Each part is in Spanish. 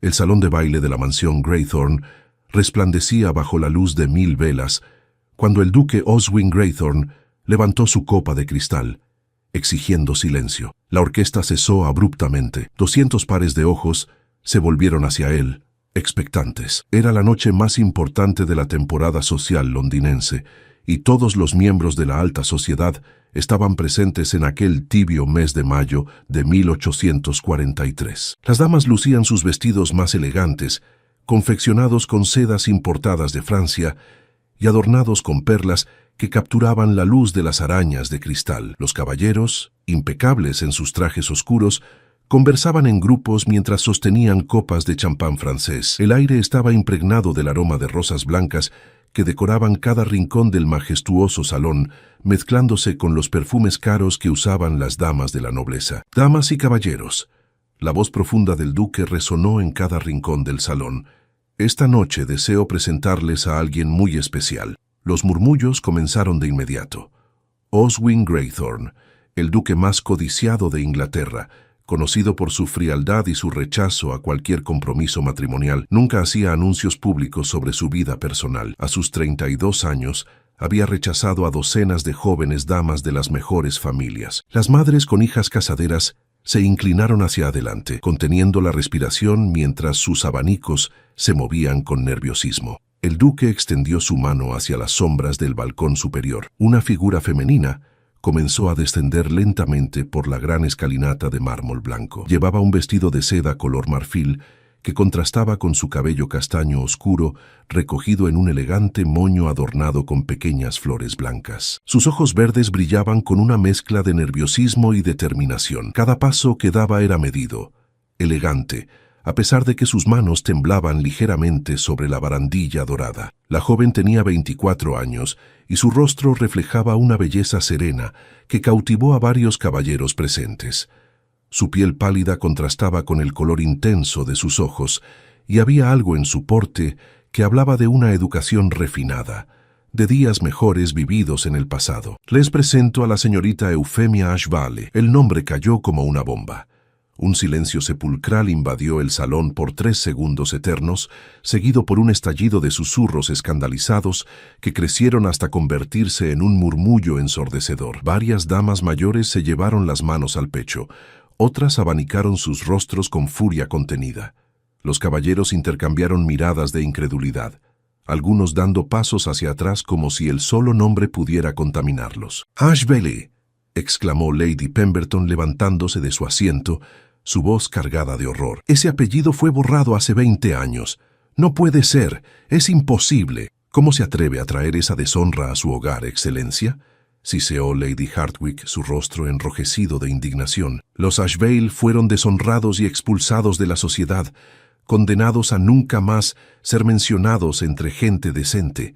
El salón de baile de la mansión Greythorne resplandecía bajo la luz de 1000 velas cuando el duque Oswin Greythorne levantó su copa de cristal, exigiendo silencio. La orquesta cesó abruptamente. 200 pares de ojos se volvieron hacia él, expectantes. Era la noche más importante de la temporada social londinense, y todos los miembros de la alta sociedad estaban presentes en aquel tibio mes de mayo de 1843. Las damas lucían sus vestidos más elegantes, confeccionados con sedas importadas de Francia y adornados con perlas que capturaban la luz de las arañas de cristal. Los caballeros, impecables en sus trajes oscuros, conversaban en grupos mientras sostenían copas de champán francés. El aire estaba impregnado del aroma de rosas blancas que decoraban cada rincón del majestuoso salón, mezclándose con los perfumes caros que usaban las damas de la nobleza. Damas y caballeros, la voz profunda del duque resonó en cada rincón del salón. Esta noche deseo presentarles a alguien muy especial. Los murmullos comenzaron de inmediato. Oswin Greythorne, el duque más codiciado de Inglaterra, conocido por su frialdad y su rechazo a cualquier compromiso matrimonial, nunca hacía anuncios públicos sobre su vida personal. A sus 32 años, había rechazado a docenas de jóvenes damas de las mejores familias. Las madres con hijas casaderas se inclinaron hacia adelante, conteniendo la respiración mientras sus abanicos se movían con nerviosismo. El duque extendió su mano hacia las sombras del balcón superior. Una figura femenina comenzó a descender lentamente por la gran escalinata de mármol blanco. Llevaba un vestido de seda color marfil que contrastaba con su cabello castaño oscuro, recogido en un elegante moño adornado con pequeñas flores blancas. Sus ojos verdes brillaban con una mezcla de nerviosismo y determinación. Cada paso que daba era medido, elegante, a pesar de que sus manos temblaban ligeramente sobre la barandilla dorada. La joven tenía 24 años y su rostro reflejaba una belleza serena que cautivó a varios caballeros presentes. Su piel pálida contrastaba con el color intenso de sus ojos y había algo en su porte que hablaba de una educación refinada, de días mejores vividos en el pasado. Les presento a la señorita Eufemia Ashvale. El nombre cayó como una bomba. Un silencio sepulcral invadió el salón por 3 segundos eternos, seguido por un estallido de susurros escandalizados que crecieron hasta convertirse en un murmullo ensordecedor. Varias damas mayores se llevaron las manos al pecho, otras abanicaron sus rostros con furia contenida. Los caballeros intercambiaron miradas de incredulidad, algunos dando pasos hacia atrás como si el solo nombre pudiera contaminarlos. «Ashvale», exclamó Lady Pemberton levantándose de su asiento, su voz cargada de horror. «Ese apellido fue borrado hace 20 años. No puede ser, es imposible. ¿Cómo se atreve a traer esa deshonra a su hogar, Excelencia?», siseó Lady Hartwig, su rostro enrojecido de indignación. «Los Ashvale fueron deshonrados y expulsados de la sociedad, condenados a nunca más ser mencionados entre gente decente».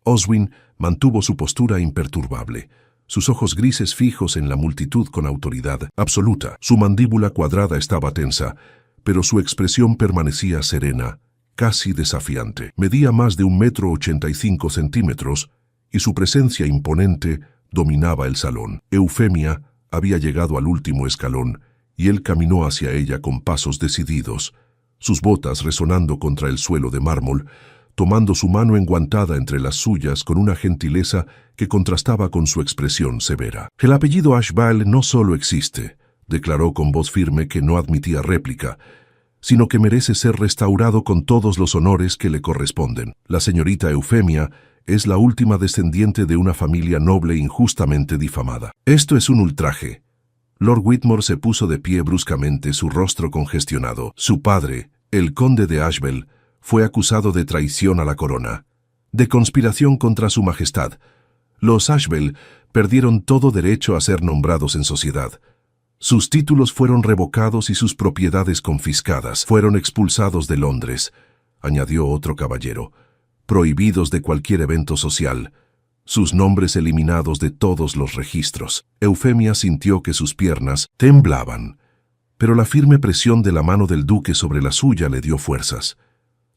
Oswin mantuvo su postura imperturbable, sus ojos grises fijos en la multitud con autoridad absoluta. Su mandíbula cuadrada estaba tensa, pero su expresión permanecía serena, casi desafiante. Medía más de 1,85 metros y su presencia imponente dominaba el salón. Eufemia había llegado al último escalón y él caminó hacia ella con pasos decididos, sus botas resonando contra el suelo de mármol, tomando su mano enguantada entre las suyas con una gentileza que contrastaba con su expresión severa. «El apellido Ashvale no solo existe», declaró con voz firme que no admitía réplica, «sino que merece ser restaurado con todos los honores que le corresponden. La señorita Eufemia es la última descendiente de una familia noble injustamente difamada. Esto es un ultraje». Lord Whitmore se puso de pie bruscamente, su rostro congestionado. Su padre, el conde de Ashvale, fue acusado de traición a la corona, de conspiración contra su majestad. Los Ashvale perdieron todo derecho a ser nombrados en sociedad. Sus títulos fueron revocados y sus propiedades confiscadas. Fueron expulsados de Londres, añadió otro caballero, prohibidos de cualquier evento social, sus nombres eliminados de todos los registros. Eufemia sintió que sus piernas temblaban, pero la firme presión de la mano del duque sobre la suya le dio fuerzas.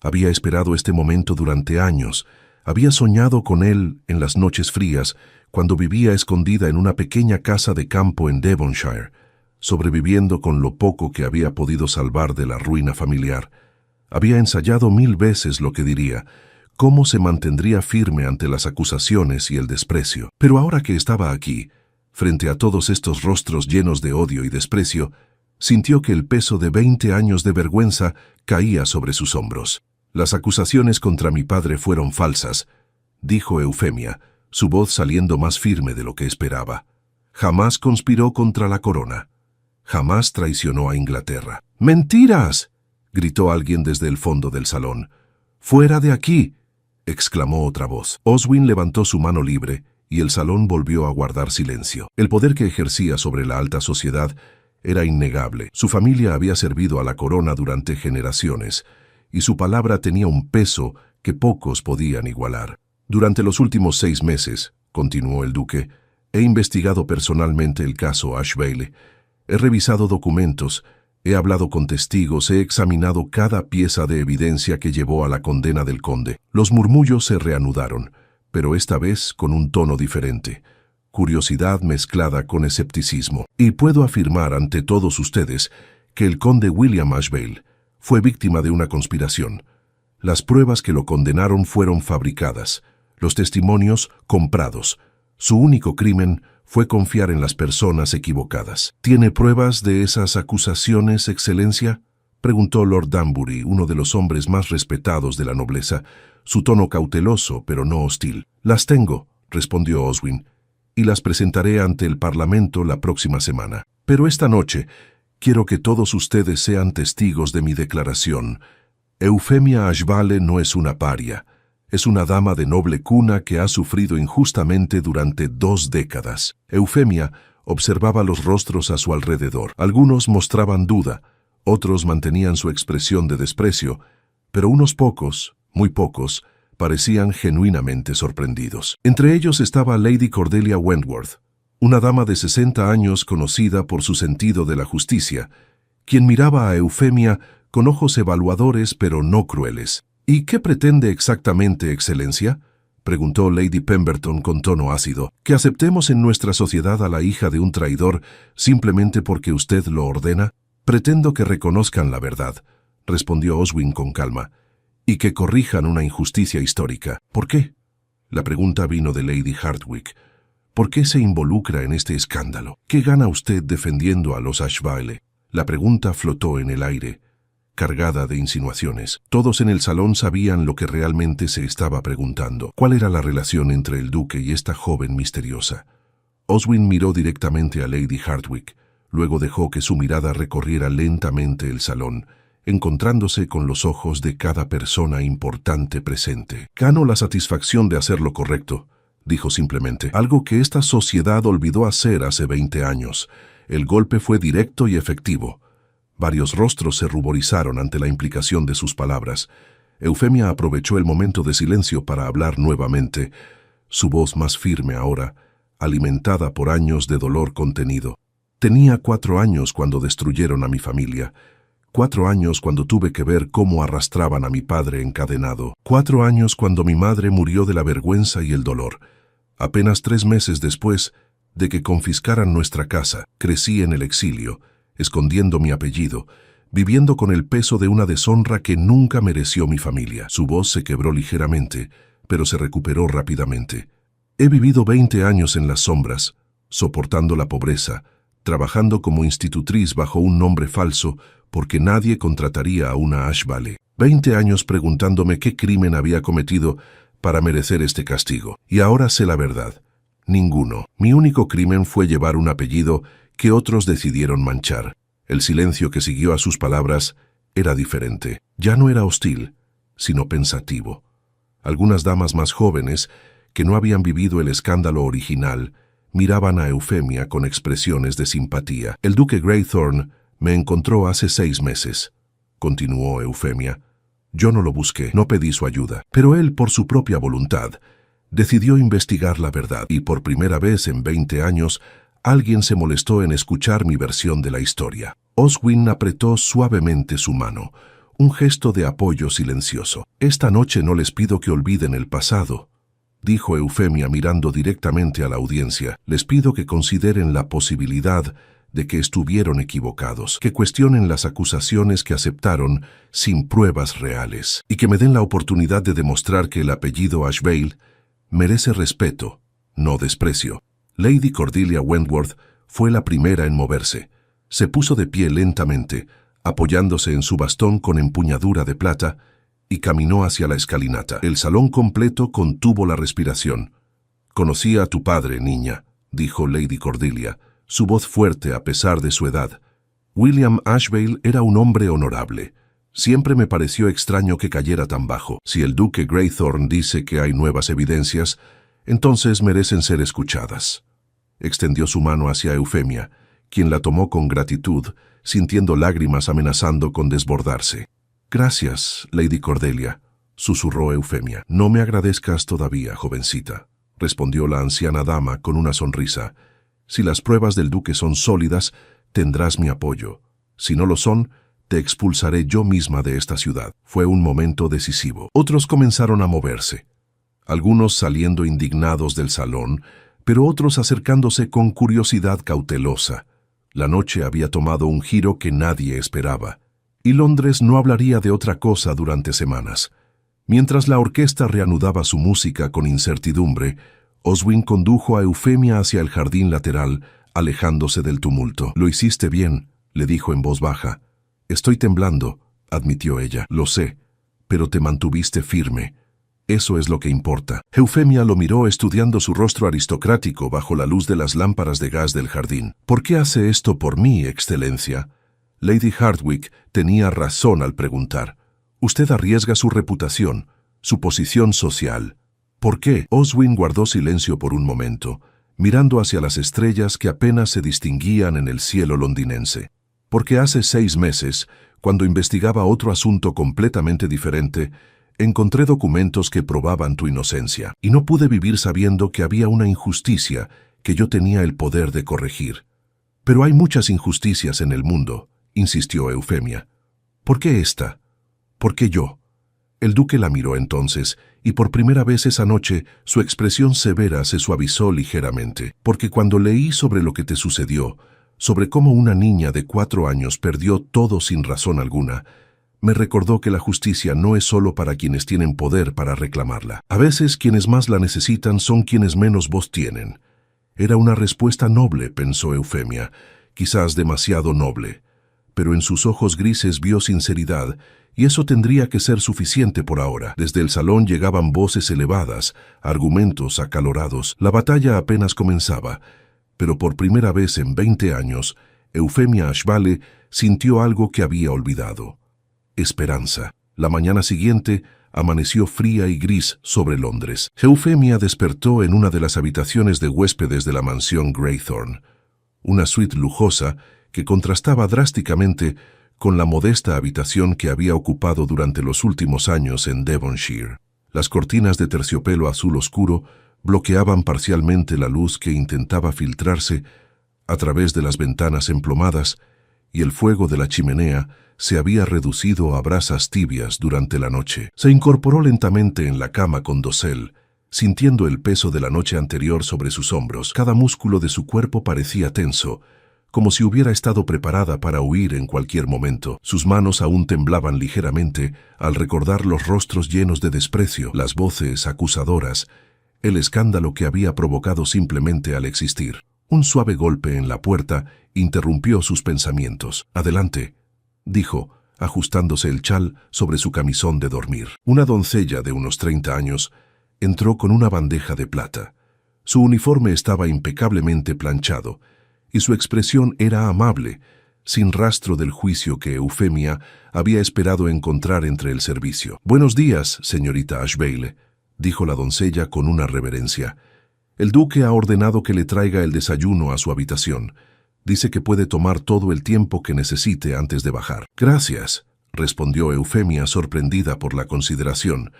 Había esperado este momento durante años, había soñado con él en las noches frías, cuando vivía escondida en una pequeña casa de campo en Devonshire, sobreviviendo con lo poco que había podido salvar de la ruina familiar. Había ensayado 1000 veces lo que diría, cómo se mantendría firme ante las acusaciones y el desprecio. Pero ahora que estaba aquí, frente a todos estos rostros llenos de odio y desprecio, sintió que el peso de 20 años de vergüenza caía sobre sus hombros. Las acusaciones contra mi padre fueron falsas, dijo Eufemia, su voz saliendo más firme de lo que esperaba. Jamás conspiró contra la corona. Jamás traicionó a Inglaterra. ¡Mentiras!, gritó alguien desde el fondo del salón. ¡Fuera de aquí!, exclamó otra voz. Oswin levantó su mano libre y el salón volvió a guardar silencio. El poder que ejercía sobre la alta sociedad era innegable. Su familia había servido a la corona durante generaciones y su palabra tenía un peso que pocos podían igualar. Durante los últimos 6 meses, continuó el duque, he investigado personalmente el caso Ashbale. He revisado documentos, he hablado con testigos, he examinado cada pieza de evidencia que llevó a la condena del conde. Los murmullos se reanudaron, pero esta vez con un tono diferente, curiosidad mezclada con escepticismo. Y puedo afirmar ante todos ustedes que el conde William Ashbale fue víctima de una conspiración. Las pruebas que lo condenaron fueron fabricadas, los testimonios comprados. Su único crimen fue confiar en las personas equivocadas. ¿Tiene pruebas de esas acusaciones, Excelencia?, preguntó Lord Danbury, uno de los hombres más respetados de la nobleza, su tono cauteloso pero no hostil. Las tengo, respondió Oswin, y las presentaré ante el Parlamento la próxima semana. Pero esta noche quiero que todos ustedes sean testigos de mi declaración. Eufemia Ashbale no es una paria. Es una dama de noble cuna que ha sufrido injustamente durante 2 décadas. Eufemia observaba los rostros a su alrededor. Algunos mostraban duda, otros mantenían su expresión de desprecio, pero unos pocos, muy pocos, parecían genuinamente sorprendidos. Entre ellos estaba Lady Cordelia Wentworth, una dama de 60 años conocida por su sentido de la justicia, quien miraba a Eufemia con ojos evaluadores pero no crueles. ¿Y qué pretende exactamente, Excelencia?, preguntó Lady Pemberton con tono ácido. ¿Que aceptemos en nuestra sociedad a la hija de un traidor simplemente porque usted lo ordena? Pretendo que reconozcan la verdad, respondió Oswin con calma, y que corrijan una injusticia histórica. ¿Por qué? La pregunta vino de Lady Hardwicke. ¿Por qué se involucra en este escándalo? ¿Qué gana usted defendiendo a los Ashbale? La pregunta flotó en el aire, cargada de insinuaciones. Todos en el salón sabían lo que realmente se estaba preguntando. ¿Cuál era la relación entre el duque y esta joven misteriosa? Oswin miró directamente a Lady Hardwicke, luego dejó que su mirada recorriera lentamente el salón, encontrándose con los ojos de cada persona importante presente. Gano la satisfacción de hacer lo correcto, dijo simplemente, algo que esta sociedad olvidó hacer hace 20 años. El golpe fue directo y efectivo. Varios rostros se ruborizaron ante la implicación de sus palabras. Eufemia aprovechó el momento de silencio para hablar nuevamente, su voz más firme ahora, alimentada por años de dolor contenido. Tenía 4 años cuando destruyeron a mi familia. 4 años cuando tuve que ver cómo arrastraban a mi padre encadenado. 4 años cuando mi madre murió de la vergüenza y el dolor. Apenas 3 meses después de que confiscaran nuestra casa, crecí en el exilio, escondiendo mi apellido, viviendo con el peso de una deshonra que nunca mereció mi familia. Su voz se quebró ligeramente, pero se recuperó rápidamente. He vivido 20 años en las sombras, soportando la pobreza, trabajando como institutriz bajo un nombre falso, porque nadie contrataría a una Ashbale. 20 años preguntándome qué crimen había cometido para merecer este castigo. Y ahora sé la verdad. Ninguno. Mi único crimen fue llevar un apellido que otros decidieron manchar. El silencio que siguió a sus palabras era diferente. Ya no era hostil, sino pensativo. Algunas damas más jóvenes, que no habían vivido el escándalo original, miraban a Eufemia con expresiones de simpatía. El duque Greythorne me encontró hace 6 meses, continuó Eufemia. Yo no lo busqué, no pedí su ayuda, pero él, por su propia voluntad, decidió investigar la verdad, y por primera vez en 20 años, alguien se molestó en escuchar mi versión de la historia. Oswin apretó suavemente su mano, un gesto de apoyo silencioso. Esta noche no les pido que olviden el pasado, dijo Eufemia mirando directamente a la audiencia. Les pido que consideren la posibilidad de que estuvieron equivocados, que cuestionen las acusaciones que aceptaron sin pruebas reales, y que me den la oportunidad de demostrar que el apellido Ashvale merece respeto, no desprecio. Lady Cordelia Wentworth fue la primera en moverse. Se puso de pie lentamente, apoyándose en su bastón con empuñadura de plata, y caminó hacia la escalinata. El salón completo contuvo la respiración. «Conocí a tu padre, niña», dijo Lady Cordelia, su voz fuerte a pesar de su edad. «William Ashvale era un hombre honorable. Siempre me pareció extraño que cayera tan bajo. Si el duque Greythorne dice que hay nuevas evidencias, entonces merecen ser escuchadas». Extendió su mano hacia Eufemia, quien la tomó con gratitud, sintiendo lágrimas amenazando con desbordarse. «Gracias, Lady Cordelia», susurró Eufemia. «No me agradezcas todavía, jovencita», respondió la anciana dama con una sonrisa. «Si las pruebas del duque son sólidas, tendrás mi apoyo. Si no lo son, te expulsaré yo misma de esta ciudad». Fue un momento decisivo. Otros comenzaron a moverse, algunos saliendo indignados del salón, pero otros acercándose con curiosidad cautelosa. La noche había tomado un giro que nadie esperaba, y Londres no hablaría de otra cosa durante semanas. Mientras la orquesta reanudaba su música con incertidumbre, Oswin condujo a Eufemia hacia el jardín lateral, alejándose del tumulto. «Lo hiciste bien», le dijo en voz baja. «Estoy temblando», admitió ella. «Lo sé, pero te mantuviste firme. Eso es lo que importa». Eufemia lo miró estudiando su rostro aristocrático bajo la luz de las lámparas de gas del jardín. «¿Por qué hace esto por mí, Excelencia?» Lady Hardwicke tenía razón al preguntar. «Usted arriesga su reputación, su posición social». «¿Por qué?» Oswin guardó silencio por un momento, mirando hacia las estrellas que apenas se distinguían en el cielo londinense. «Porque hace 6 meses, cuando investigaba otro asunto completamente diferente, encontré documentos que probaban tu inocencia, y no pude vivir sabiendo que había una injusticia que yo tenía el poder de corregir». «Pero hay muchas injusticias en el mundo», insistió Eufemia. «¿Por qué esta? ¿Por qué yo?» El duque la miró entonces, y por primera vez esa noche su expresión severa se suavizó ligeramente. «Porque cuando leí sobre lo que te sucedió, sobre cómo una niña de 4 años perdió todo sin razón alguna, me recordó que la justicia no es solo para quienes tienen poder para reclamarla. A veces quienes más la necesitan son quienes menos voz tienen». Era una respuesta noble, pensó Eufemia, quizás demasiado noble, pero en sus ojos grises vio sinceridad, y eso tendría que ser suficiente por ahora. Desde el salón llegaban voces elevadas, argumentos acalorados. La batalla apenas comenzaba, pero por primera vez en 20 años, Eufemia Ashvale sintió algo que había olvidado: esperanza. La mañana siguiente amaneció fría y gris sobre Londres. Eufemia despertó en una de las habitaciones de huéspedes de la mansión Greythorne, una suite lujosa que contrastaba drásticamente con la modesta habitación que había ocupado durante los últimos años en Devonshire. Las cortinas de terciopelo azul oscuro bloqueaban parcialmente la luz que intentaba filtrarse a través de las ventanas emplomadas, y el fuego de la chimenea se había reducido a brasas tibias durante la noche. Se incorporó lentamente en la cama con dosel, sintiendo el peso de la noche anterior sobre sus hombros. Cada músculo de su cuerpo parecía tenso, como si hubiera estado preparada para huir en cualquier momento. Sus manos aún temblaban ligeramente al recordar los rostros llenos de desprecio, las voces acusadoras, el escándalo que había provocado simplemente al existir. Un suave golpe en la puerta interrumpió sus pensamientos. «Adelante», dijo, ajustándose el chal sobre su camisón de dormir. Una doncella de unos 30 años entró con una bandeja de plata. Su uniforme estaba impecablemente planchado, y su expresión era amable, sin rastro del juicio que Eufemia había esperado encontrar entre el servicio. «Buenos días, señorita Ashvale», dijo la doncella con una reverencia. «El duque ha ordenado que le traiga el desayuno a su habitación. Dice que puede tomar todo el tiempo que necesite antes de bajar». «Gracias», respondió Eufemia sorprendida por la consideración.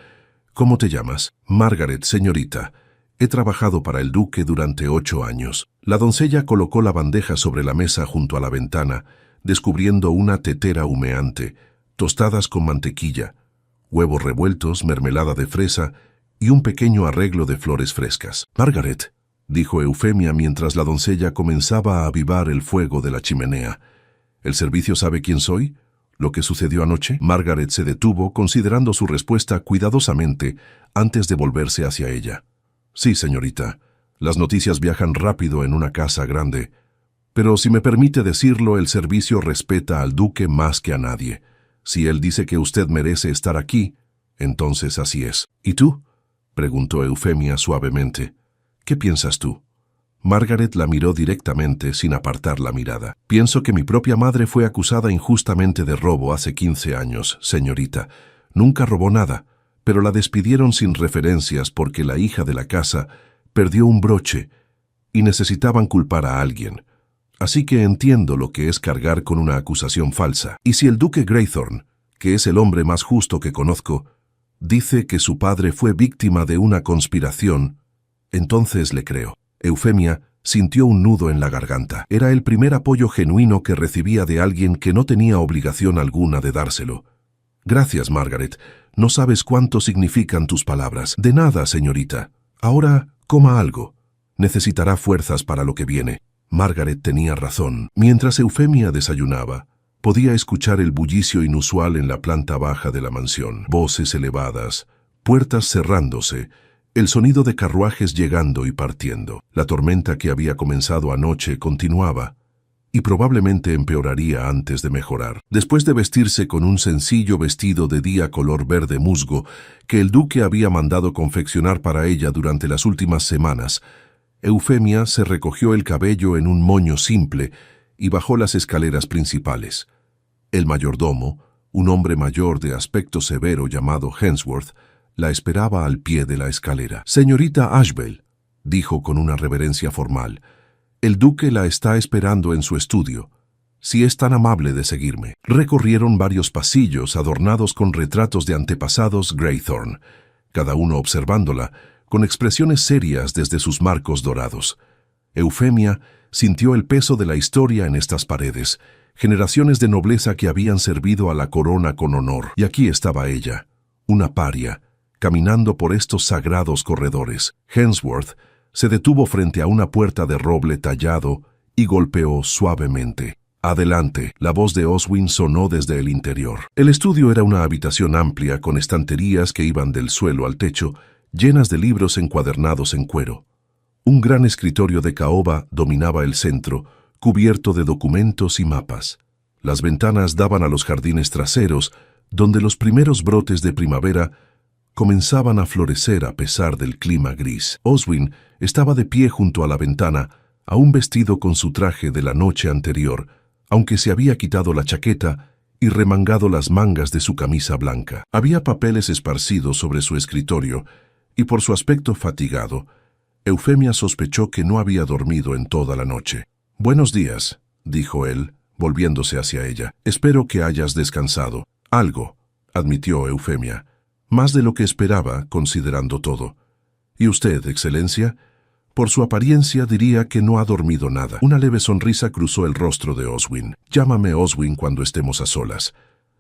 «¿Cómo te llamas?» «Margaret, señorita. He trabajado para el duque durante 8 años». La doncella colocó la bandeja sobre la mesa junto a la ventana, descubriendo una tetera humeante, tostadas con mantequilla, huevos revueltos, mermelada de fresa y un pequeño arreglo de flores frescas. «Margaret», dijo Eufemia mientras la doncella comenzaba a avivar el fuego de la chimenea. ¿El servicio sabe quién soy? ¿Lo que sucedió anoche? Margaret se detuvo, considerando su respuesta cuidadosamente antes de volverse hacia ella. Sí, señorita. Las noticias viajan rápido en una casa grande. Pero si me permite decirlo, el servicio respeta al duque más que a nadie. Si él dice que usted merece estar aquí, entonces así es. ¿Y tú? Preguntó Eufemia suavemente. ¿Qué piensas tú? Margaret la miró directamente sin apartar la mirada. Pienso que mi propia madre fue acusada injustamente de robo hace 15 años, señorita. Nunca robó nada, pero la despidieron sin referencias porque la hija de la casa perdió un broche y necesitaban culpar a alguien. Así que entiendo lo que es cargar con una acusación falsa. Y si el duque Greythorne, que es el hombre más justo que conozco, dice que su padre fue víctima de una conspiración, entonces le creo. Eufemia sintió un nudo en la garganta. Era el primer apoyo genuino que recibía de alguien que no tenía obligación alguna de dárselo. Gracias, Margaret. No sabes cuánto significan tus palabras. De nada, señorita. Ahora, coma algo. Necesitará fuerzas para lo que viene. Margaret tenía razón. Mientras Eufemia desayunaba, podía escuchar el bullicio inusual en la planta baja de la mansión. Voces elevadas, puertas cerrándose, el sonido de carruajes llegando y partiendo. La tormenta que había comenzado anoche continuaba, y probablemente empeoraría antes de mejorar. Después de vestirse con un sencillo vestido de día color verde musgo que el duque había mandado confeccionar para ella durante las últimas semanas, Eufemia se recogió el cabello en un moño simple y bajó las escaleras principales. El mayordomo, un hombre mayor de aspecto severo llamado Hensworth, la esperaba al pie de la escalera. «Señorita Ashbel», dijo con una reverencia formal, «el duque la está esperando en su estudio. Si es tan amable de seguirme». Recorrieron varios pasillos adornados con retratos de antepasados Greythorne, cada uno observándola con expresiones serias desde sus marcos dorados. Eufemia sintió el peso de la historia en estas paredes, generaciones de nobleza que habían servido a la corona con honor. Y aquí estaba ella, una paria, caminando por estos sagrados corredores. Hensworth se detuvo frente a una puerta de roble tallado y golpeó suavemente. «Adelante», la voz de Oswin sonó desde el interior. El estudio era una habitación amplia con estanterías que iban del suelo al techo, llenas de libros encuadernados en cuero. Un gran escritorio de caoba dominaba el centro, cubierto de documentos y mapas. Las ventanas daban a los jardines traseros, donde los primeros brotes de primavera comenzaban a florecer a pesar del clima gris. Oswin estaba de pie junto a la ventana, aún vestido con su traje de la noche anterior, aunque se había quitado la chaqueta y remangado las mangas de su camisa blanca. Había papeles esparcidos sobre su escritorio, y por su aspecto fatigado, Eufemia sospechó que no había dormido en toda la noche. «Buenos días», dijo él, volviéndose hacia ella. «Espero que hayas descansado». «Algo», admitió Eufemia, «más de lo que esperaba, considerando todo». «¿Y usted, Excelencia?» «Por su apariencia diría que no ha dormido nada». Una leve sonrisa cruzó el rostro de Oswin. «Llámame Oswin cuando estemos a solas.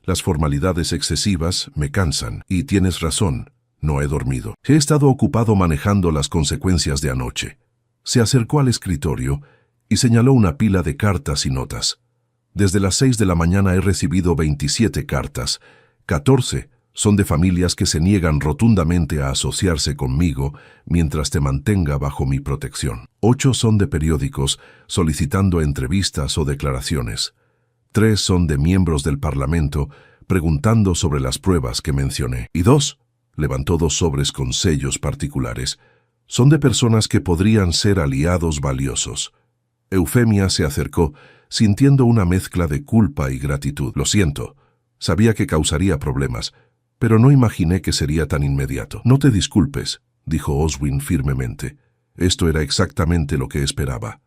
Las formalidades excesivas me cansan, y tienes razón. No he dormido. He estado ocupado manejando las consecuencias de anoche». Se acercó al escritorio y señaló una pila de cartas y notas. «Desde las 6 de la mañana he recibido 27 cartas. 14 son de familias que se niegan rotundamente a asociarse conmigo mientras te mantenga bajo mi protección. 8 son de periódicos solicitando entrevistas o declaraciones. 3 son de miembros del Parlamento preguntando sobre las pruebas que mencioné. Y 2, levantó 2 sobres con sellos particulares, son de personas que podrían ser aliados valiosos». Eufemia se acercó, sintiendo una mezcla de culpa y gratitud. «Lo siento, sabía que causaría problemas, pero no imaginé que sería tan inmediato». «No te disculpes», dijo Oswin firmemente. «Esto era exactamente lo que esperaba.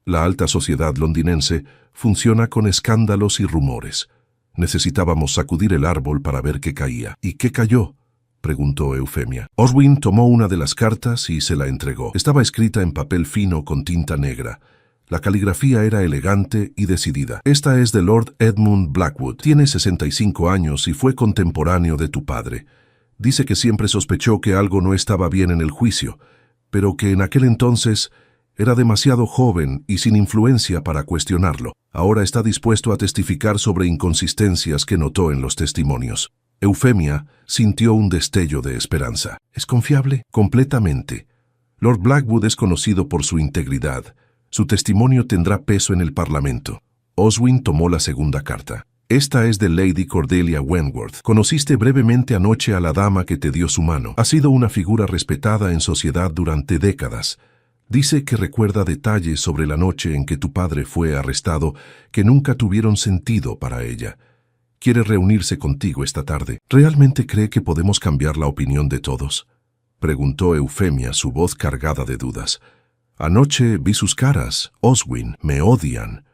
La alta sociedad londinense funciona con escándalos y rumores. Necesitábamos sacudir el árbol para ver qué caía». «¿Y qué cayó?», preguntó Eufemia. Oswin tomó una de las cartas y se la entregó. Estaba escrita en papel fino con tinta negra. La caligrafía era elegante y decidida. «Esta es de Lord Edmund Blackwood. Tiene 65 años y fue contemporáneo de tu padre. Dice que siempre sospechó que algo no estaba bien en el juicio, pero que en aquel entonces Era demasiado joven y sin influencia para cuestionarlo. Ahora está dispuesto a testificar sobre inconsistencias que notó en los testimonios. Eufemia sintió un destello de esperanza. ¿Es confiable? Completamente. Lord Blackwood es conocido por su integridad. Su testimonio tendrá peso en el Parlamento. Oswin tomó la segunda carta. Esta es de Lady Cordelia Wentworth. Conociste brevemente anoche a la dama que te dio su mano. Ha sido una figura respetada en sociedad durante décadas. Dice que recuerda detalles sobre la noche en que tu padre fue arrestado que nunca tuvieron sentido para ella. Quiere reunirse contigo esta tarde. ¿Realmente cree que podemos cambiar la opinión de todos?, preguntó Eufemia, su voz cargada de dudas. Anoche vi sus caras. Oswin, me odian.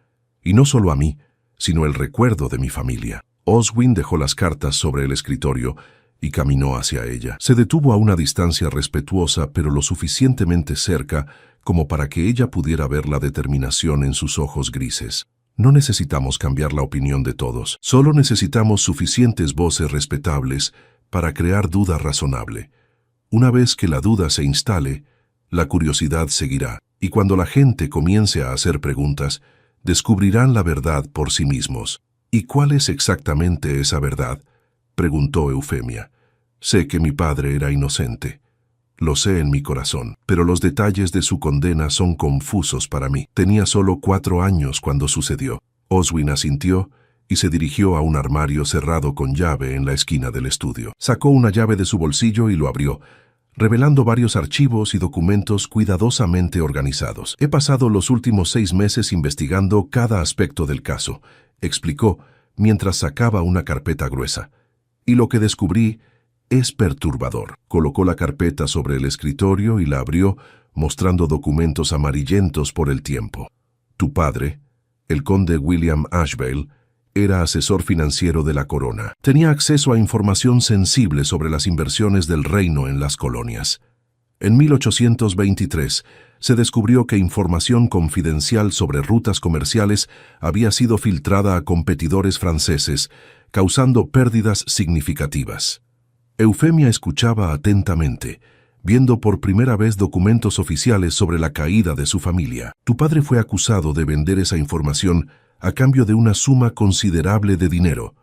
Y no solo a mí, sino el recuerdo de mi familia. Oswin dejó las cartas sobre el escritorio y caminó hacia ella. Se detuvo a una distancia respetuosa, pero lo suficientemente cerca como para que ella pudiera ver la determinación en sus ojos grises. No necesitamos cambiar la opinión de todos. Solo necesitamos suficientes voces respetables para crear duda razonable. Una vez que la duda se instale, la curiosidad seguirá, y cuando la gente comience a hacer preguntas, descubrirán la verdad por sí mismos. ¿Y cuál es exactamente esa verdad?, preguntó Eufemia. Sé que mi padre era inocente. Lo sé en mi corazón, pero los detalles de su condena son confusos para mí. Tenía solo 4 años cuando sucedió. Oswin asintió y se dirigió a un armario cerrado con llave en la esquina del estudio. Sacó una llave de su bolsillo y lo abrió, revelando varios archivos y documentos cuidadosamente organizados. He pasado los últimos 6 meses investigando cada aspecto del caso, explicó mientras sacaba una carpeta gruesa. Y lo que descubrí es perturbador. Colocó la carpeta sobre el escritorio y la abrió, mostrando documentos amarillentos por el tiempo. Tu padre, el conde William Ashbale, era asesor financiero de la corona. Tenía acceso a información sensible sobre las inversiones del reino en las colonias. En 1823 se descubrió que información confidencial sobre rutas comerciales había sido filtrada a competidores franceses, causando pérdidas significativas. Eufemia escuchaba atentamente, viendo por primera vez documentos oficiales sobre la caída de su familia. Tu padre fue acusado de vender esa información a cambio de una suma considerable de dinero,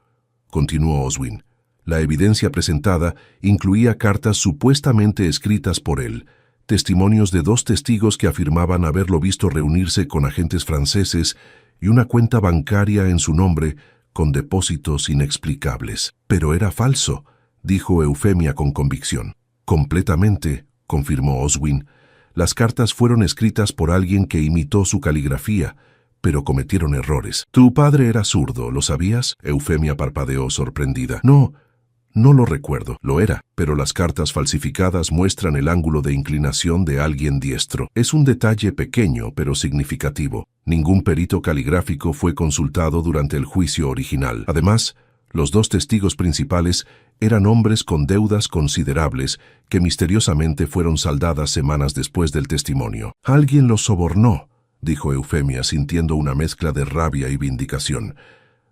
continuó Oswin. La evidencia presentada incluía cartas supuestamente escritas por él, testimonios de 2 testigos que afirmaban haberlo visto reunirse con agentes franceses y una cuenta bancaria en su nombre con depósitos inexplicables. Pero era falso, dijo Eufemia con convicción. Completamente, confirmó Oswin. Las cartas fueron escritas por alguien que imitó su caligrafía, pero cometieron errores. Tu padre era zurdo, ¿lo sabías? Eufemia parpadeó sorprendida. No lo recuerdo. Lo era, pero las cartas falsificadas muestran el ángulo de inclinación de alguien diestro. Es un detalle pequeño, pero significativo. Ningún perito caligráfico fue consultado durante el juicio original. Además, los 2 testigos principales eran hombres con deudas considerables que misteriosamente fueron saldadas semanas después del testimonio. Alguien los sobornó, dijo Eufemia, sintiendo una mezcla de rabia y vindicación.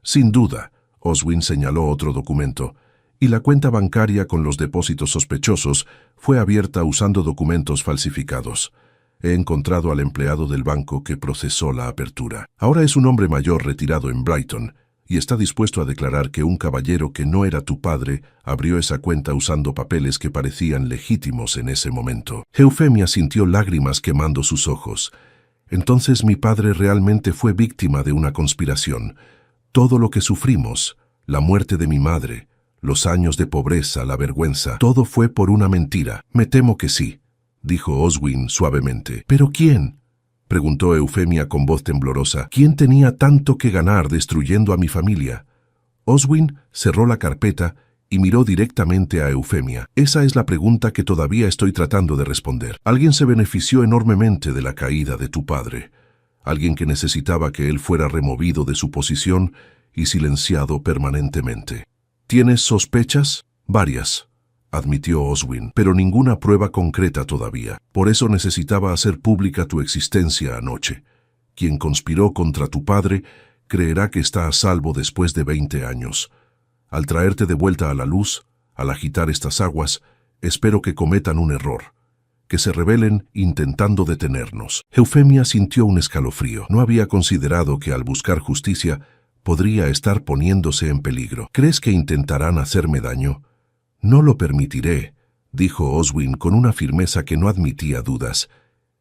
Sin duda, Oswin señaló otro documento, y la cuenta bancaria con los depósitos sospechosos fue abierta usando documentos falsificados. He encontrado al empleado del banco que procesó la apertura. Ahora es un hombre mayor retirado en Brighton, y está dispuesto a declarar que un caballero que no era tu padre abrió esa cuenta usando papeles que parecían legítimos en ese momento. Eufemia sintió lágrimas quemando sus ojos. Entonces mi padre realmente fue víctima de una conspiración. Todo lo que sufrimos, la muerte de mi madre, los años de pobreza, la vergüenza, todo fue por una mentira. Me temo que sí, dijo Oswin suavemente. ¿Pero quién?, preguntó Eufemia con voz temblorosa. ¿Quién tenía tanto que ganar destruyendo a mi familia? Oswin cerró la carpeta y miró directamente a Eufemia. Esa es la pregunta que todavía estoy tratando de responder. Alguien se benefició enormemente de la caída de tu padre. Alguien que necesitaba que él fuera removido de su posición y silenciado permanentemente. ¿Tienes sospechas? Varias, admitió Oswin, pero ninguna prueba concreta todavía. Por eso necesitaba hacer pública tu existencia anoche. Quien conspiró contra tu padre creerá que está a salvo después de 20 años. Al traerte de vuelta a la luz, al agitar estas aguas, espero que cometan un error. que se rebelen intentando detenernos. Eufemia sintió un escalofrío. No había considerado que al buscar justicia podría estar poniéndose en peligro. ¿Crees que intentarán hacerme daño? No lo permitiré, dijo Oswin con una firmeza que no admitía dudas.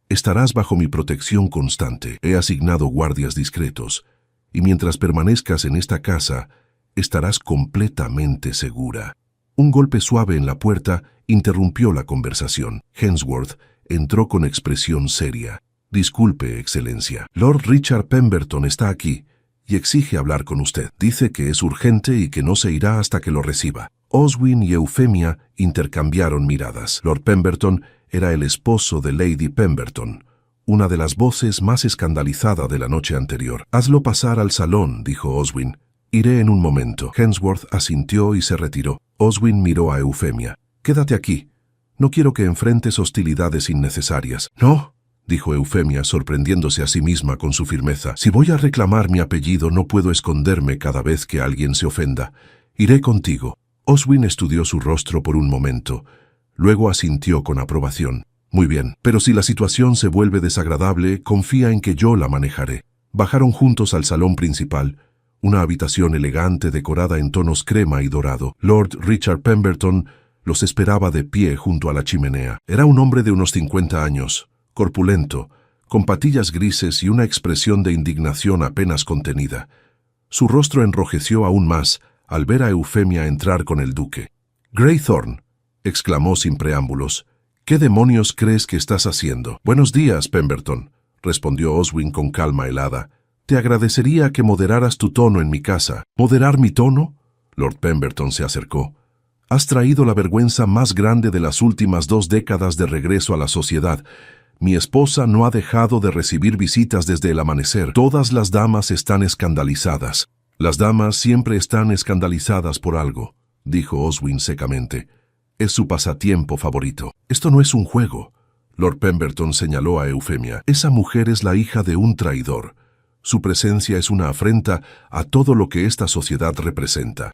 Estarás bajo mi protección constante. He asignado guardias discretos, y mientras permanezcas en esta casa, estarás completamente segura. Un golpe suave en la puerta interrumpió la conversación. Hemsworth entró con expresión seria. Disculpe, Excelencia. Lord Richard Pemberton está aquí y exige hablar con usted. Dice que es urgente y que no se irá hasta que lo reciba. Oswin y Eufemia intercambiaron miradas. Lord Pemberton era el esposo de Lady Pemberton, una de las voces más escandalizada de la noche anterior. «Hazlo pasar al salón», dijo Oswin. «Iré en un momento». Hemsworth asintió y se retiró. Oswin miró a Eufemia. «Quédate aquí. No quiero que enfrentes hostilidades innecesarias». «No», dijo Eufemia, sorprendiéndose a sí misma con su firmeza. «Si voy a reclamar mi apellido, no puedo esconderme cada vez que alguien se ofenda. Iré contigo». Oswin estudió su rostro por un momento. Luego asintió con aprobación. «Muy bien, pero si la situación se vuelve desagradable, confía en que yo la manejaré». Bajaron juntos al salón principal, una habitación elegante decorada en tonos crema y dorado. Lord Richard Pemberton los esperaba de pie junto a la chimenea. Era un hombre de unos 50 años, corpulento, con patillas grises y una expresión de indignación apenas contenida. Su rostro enrojeció aún más al ver a Eufemia entrar con el duque. «Graythorne», exclamó sin preámbulos, «¿qué demonios crees que estás haciendo?» «Buenos días, Pemberton», respondió Oswin con calma helada. «Te agradecería que moderaras tu tono en mi casa». «¿Moderar mi tono?» Lord Pemberton se acercó. «Has traído la vergüenza más grande de las últimas 2 décadas de regreso a la sociedad. Mi esposa no ha dejado de recibir visitas desde el amanecer. Todas las damas están escandalizadas». «Las damas siempre están escandalizadas por algo», dijo Oswin secamente. «Es su pasatiempo favorito». «Esto no es un juego». Lord Pemberton señaló a Eufemia. «Esa mujer es la hija de un traidor. Su presencia es una afrenta a todo lo que esta sociedad representa».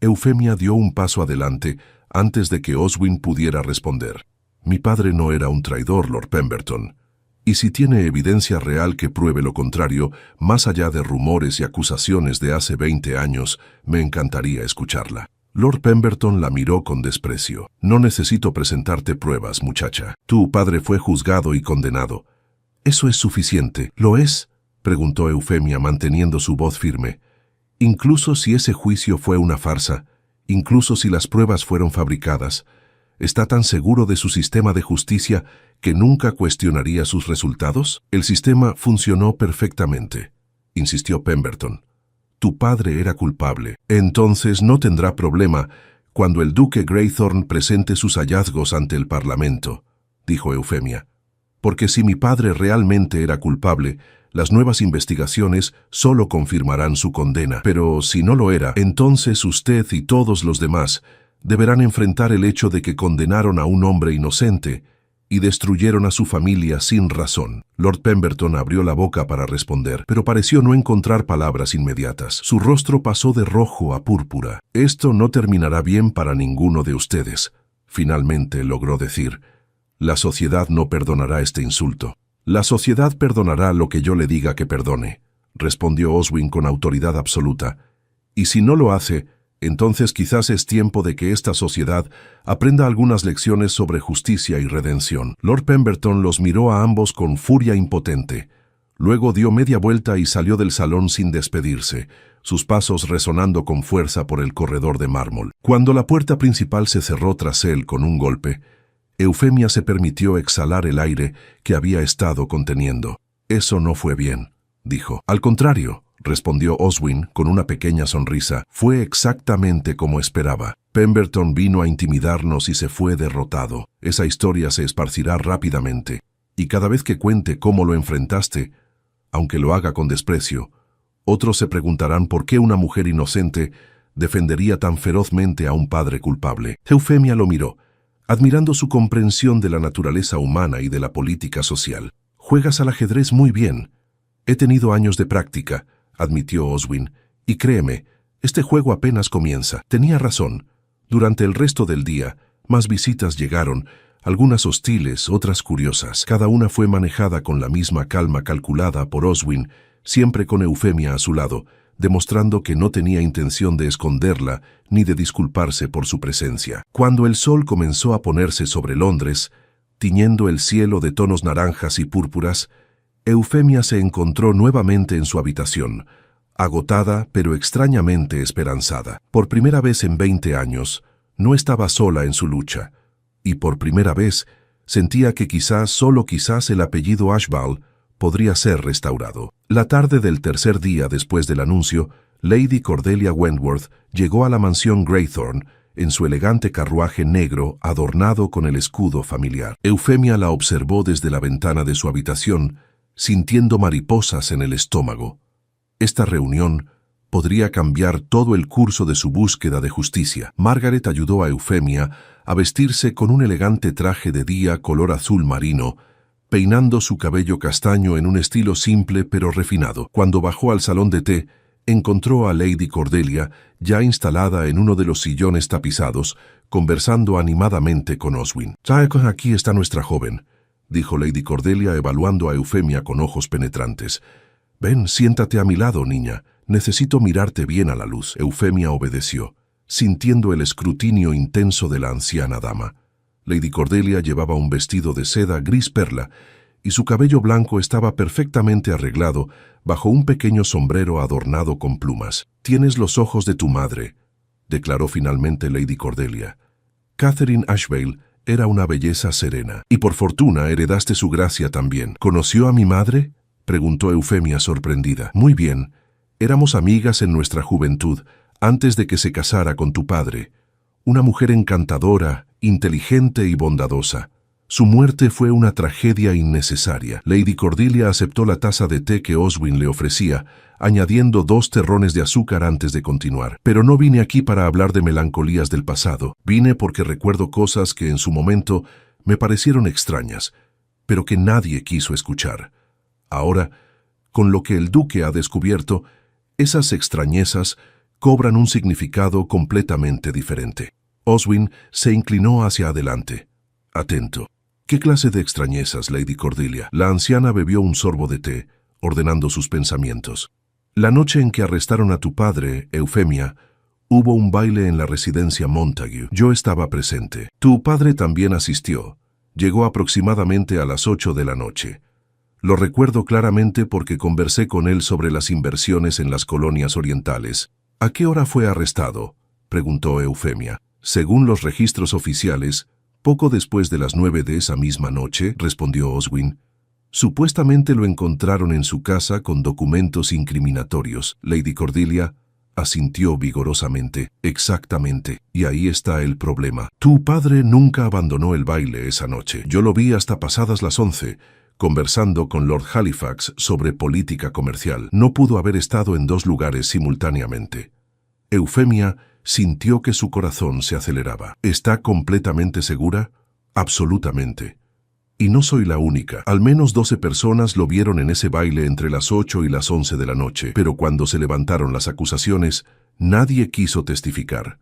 Eufemia dio un paso adelante antes de que Oswin pudiera responder. «Mi padre no era un traidor, Lord Pemberton. Y si tiene evidencia real que pruebe lo contrario, más allá de rumores y acusaciones de hace 20 años, me encantaría escucharla». Lord Pemberton la miró con desprecio. «No necesito presentarte pruebas, muchacha. Tu padre fue juzgado y condenado. ¿Eso es suficiente?» «¿Lo es?», preguntó Eufemia manteniendo su voz firme. «Incluso si ese juicio fue una farsa, incluso si las pruebas fueron fabricadas, ¿está tan seguro de su sistema de justicia que nunca cuestionaría sus resultados?» «El sistema funcionó perfectamente», insistió Pemberton. «Tu padre era culpable. Entonces no tendrá problema cuando el duque Graythorne presente sus hallazgos ante el Parlamento», dijo Eufemia. «Porque si mi padre realmente era culpable, las nuevas investigaciones solo confirmarán su condena. Pero si no lo era, entonces usted y todos los demás deberán enfrentar el hecho de que condenaron a un hombre inocente y destruyeron a su familia sin razón». Lord Pemberton abrió la boca para responder, pero pareció no encontrar palabras inmediatas. Su rostro pasó de rojo a púrpura. «Esto no terminará bien para ninguno de ustedes», finalmente logró decir. «La sociedad no perdonará este insulto». «La sociedad perdonará lo que yo le diga que perdone», respondió Oswin con autoridad absoluta. «Y si no lo hace, entonces quizás es tiempo de que esta sociedad aprenda algunas lecciones sobre justicia y redención». Lord Pemberton los miró a ambos con furia impotente. Luego dio media vuelta y salió del salón sin despedirse, sus pasos resonando con fuerza por el corredor de mármol. Cuando la puerta principal se cerró tras él con un golpe, Eufemia se permitió exhalar el aire que había estado conteniendo. «Eso no fue bien», dijo. «Al contrario», respondió Oswin con una pequeña sonrisa. «Fue exactamente como esperaba. Pemberton vino a intimidarnos y se fue derrotado. Esa historia se esparcirá rápidamente. Y cada vez que cuente cómo lo enfrentaste, aunque lo haga con desprecio, otros se preguntarán por qué una mujer inocente defendería tan ferozmente a un padre culpable». Eufemia lo miró, admirando su comprensión de la naturaleza humana y de la política social. «Juegas al ajedrez muy bien». «He tenido años de práctica», admitió Oswin, «y créeme, este juego apenas comienza». Tenía razón. Durante el resto del día, más visitas llegaron, algunas hostiles, otras curiosas. Cada una fue manejada con la misma calma calculada por Oswin, siempre con Eufemia a su lado, demostrando que no tenía intención de esconderla ni de disculparse por su presencia. Cuando el sol comenzó a ponerse sobre Londres, tiñendo el cielo de tonos naranjas y púrpuras, Eufemia se encontró nuevamente en su habitación, agotada pero extrañamente esperanzada. Por primera vez en 20 años, no estaba sola en su lucha, y por primera vez sentía que quizás, solo quizás, el apellido Ashbal podría ser restaurado. La tarde del tercer día después del anuncio, Lady Cordelia Wentworth llegó a la mansión Greythorne en su elegante carruaje negro adornado con el escudo familiar. Eufemia la observó desde la ventana de su habitación, sintiendo mariposas en el estómago. Esta reunión podría cambiar todo el curso de su búsqueda de justicia. Margaret ayudó a Eufemia a vestirse con un elegante traje de día color azul marino, peinando su cabello castaño en un estilo simple pero refinado. Cuando bajó al salón de té, encontró a Lady Cordelia ya instalada en uno de los sillones tapizados, conversando animadamente con Oswin. «Aquí está nuestra joven», dijo Lady Cordelia evaluando a Eufemia con ojos penetrantes. «Ven, siéntate a mi lado, niña. Necesito mirarte bien a la luz». Eufemia obedeció, sintiendo el escrutinio intenso de la anciana dama. Lady Cordelia llevaba un vestido de seda gris perla y su cabello blanco estaba perfectamente arreglado bajo un pequeño sombrero adornado con plumas. «Tienes los ojos de tu madre», declaró finalmente Lady Cordelia. Catherine Ashbale era una belleza serena, y por fortuna heredaste su gracia también. «¿Conoció a mi madre?», preguntó Eufemia sorprendida. «Muy bien. Éramos amigas en nuestra juventud, antes de que se casara con tu padre. Una mujer encantadora, inteligente y bondadosa. Su muerte fue una tragedia innecesaria». Lady Cordelia aceptó la taza de té que Oswin le ofrecía, añadiendo 2 terrones de azúcar antes de continuar. «Pero no vine aquí para hablar de melancolías del pasado. Vine porque recuerdo cosas que en su momento me parecieron extrañas, pero que nadie quiso escuchar. Ahora, con lo que el duque ha descubierto, esas extrañezas cobran un significado completamente diferente». Oswin se inclinó hacia adelante, atento. «¿Qué clase de extrañezas, Lady Cordelia?». La anciana bebió un sorbo de té, ordenando sus pensamientos. «La noche en que arrestaron a tu padre, Eufemia, hubo un baile en la residencia Montague. Yo estaba presente. Tu padre también asistió. Llegó aproximadamente a las 8 de la noche. Lo recuerdo claramente porque conversé con él sobre las inversiones en las colonias orientales». «¿A qué hora fue arrestado?», preguntó Eufemia. «Según los registros oficiales, poco después de las 9 de esa misma noche», respondió Oswin. «Supuestamente lo encontraron en su casa con documentos incriminatorios». Lady Cordelia asintió vigorosamente. «Exactamente. Y ahí está el problema. Tu padre nunca abandonó el baile esa noche. Yo lo vi hasta pasadas las 11, conversando con Lord Halifax sobre política comercial. No pudo haber estado en 2 lugares simultáneamente». Eufemia sintió que su corazón se aceleraba. «¿Está completamente segura?». «Absolutamente. Y no soy la única. Al menos 12 personas lo vieron en ese baile entre las 8 y las 11 de la noche, pero cuando se levantaron las acusaciones, nadie quiso testificar.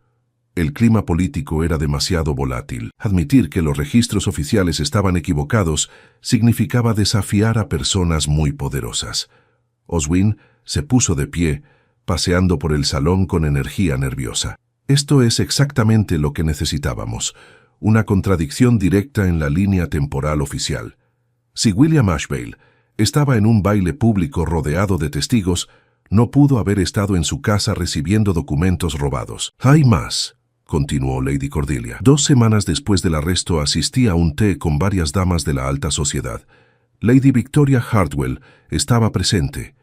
El clima político era demasiado volátil. Admitir que los registros oficiales estaban equivocados significaba desafiar a personas muy poderosas». Oswin se puso de pie, paseando por el salón con energía nerviosa. «Esto es exactamente lo que necesitábamos, una contradicción directa en la línea temporal oficial. Si William Ashbale estaba en un baile público rodeado de testigos, no pudo haber estado en su casa recibiendo documentos robados. Hay más», continuó Lady Cordelia. «2 semanas después del arresto asistí a un té con varias damas de la alta sociedad. Lady Victoria Hartwell estaba presente.